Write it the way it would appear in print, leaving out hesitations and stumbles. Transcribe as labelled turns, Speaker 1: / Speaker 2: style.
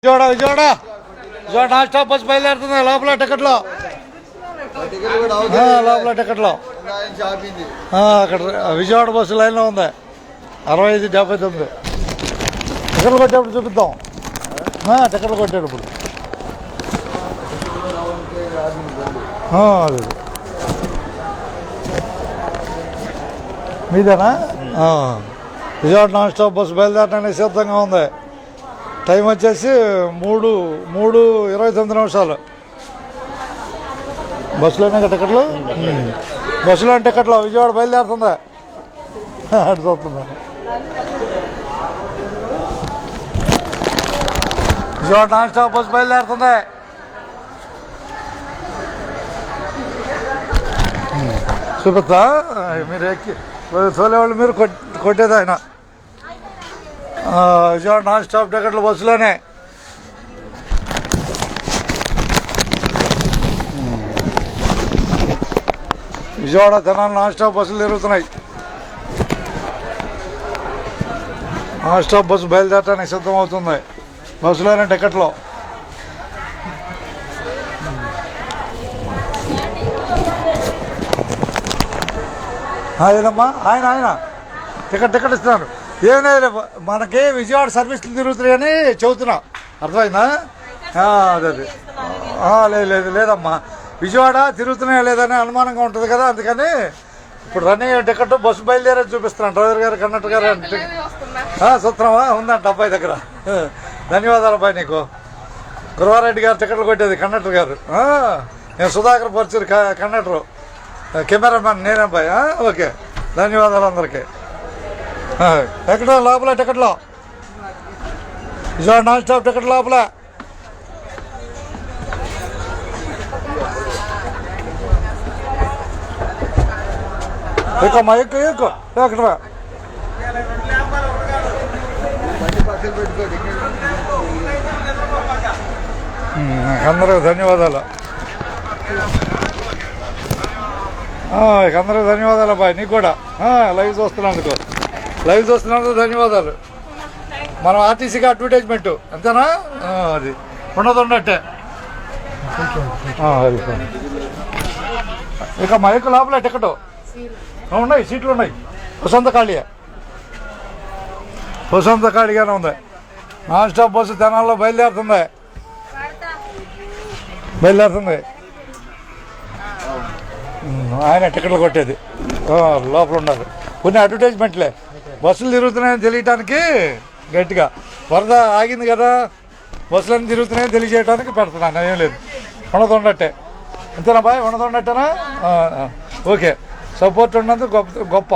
Speaker 1: Vijayawada non stop bus బయలుదేరుతుంది. లోపల టికెట్లో అక్కడ విజయవాడ బస్సు లైన్లో ఉంది. 65-79 టికెట్లు కొట్టేప్పుడు చూపిద్దాం. టికెట్లు కొట్టేటప్పుడు అది మీదేనా? విజయవాడ నాన్ స్టాప్ బస్సు బయలుదేరడానికి సిద్ధంగా ఉంది. టైం వచ్చేసి 3:29 బస్సులోనే టికెట్లు. బస్సులోని టికెట్లు విజయవాడ బయలుదేరుతుందా? అటు చూస్తుందా? విజయవాడ నాన్ స్టాప్ బస్సు బయలుదేరుతుంది. చూపిస్తా. మీరు ఎక్కి తోలేవాళ్ళు మీరు కొట్టేది ఆయన. విజయవాడ నాన్ స్టాప్ టికెట్లు బస్సులోనే. విజయవాడ తెనాలి నాన్ స్టాప్ బస్సులు తిరుగుతున్నాయి. నాన్ స్టాప్ బస్సు బయలుదేరడానికి సిద్ధమవుతుంది. బస్సులోనే టికెట్లో. ఏదమ్మా ఆయన టికెట్ ఇస్తున్నారు. ఏమైనా మనకి విజయవాడ సర్వీసులు తిరుగుతున్నాయని చెబుతున్నా. అర్థమైందా? అదే లేదమ్మా, విజయవాడ తిరుగుతున్నాయా లేదని అనుమానంగా ఉంటుంది కదా, అందుకని ఇప్పుడు రన్నింగ్ టికెట్ బస్సు బయలుదేరని చూపిస్తున్నాను. డ్రైవర్ గారు, కండక్టర్ గారు సూత్రమా ఉందంట అబ్బాయి దగ్గర. ధన్యవాదాలు అబ్బాయి నీకు. గురవారెడ్డి గారు టికెట్లు కొట్టేది కండక్టర్ గారు. నేను సుధాకర్ పర్చూరి కండక్టరు, కెమెరామ్యాన్ నేనే అబ్బాయి. ఓకే, ధన్యవాదాలు అందరికీ. ఎక్కడ లోపల టికెట్లో విజయవాడ నాన్ స్టాప్ టికెట్ లోపల. ఎక్కువ ఎక్కడ అందరూ ధన్యవాదాలు. అందరూ ధన్యవాదాలు అబ్బాయి నీకు కూడా. లైవ్ చూస్తున్నందుకు ధన్యవాదాలు. మనం ఆర్టీసీకి అడ్వర్టైజ్మెంట్ అంతేనా? అది ఉండదండట్టే. ఇక మైకు లోపల టికెట్ ఉన్నాయి, సీట్లు ఉన్నాయి. వసంత ఖాళీగానే ఉంది. నాన్ స్టాప్ బస్సు తెనాల్లో బయలుదేరుతుంది. ఆయన టికెట్లు కొట్టేది లోపల ఉన్నారు. కొన్ని అడ్వర్టైజ్మెంట్లే, బస్సులు తిరుగుతున్నాయని తెలియటానికి గట్టిగా. వరద ఆగింది కదా, బస్సులన్నీ తిరుగుతున్నాయని తెలియజేయడానికి పెడుతున్నాను. ఏం లేదు, ఉండదుండట్టే. అంతేనా బాయ్? ఉండదుండట్టేనా? ఓకే, సపోర్ట్ ఉన్నందుకు గొప్ప.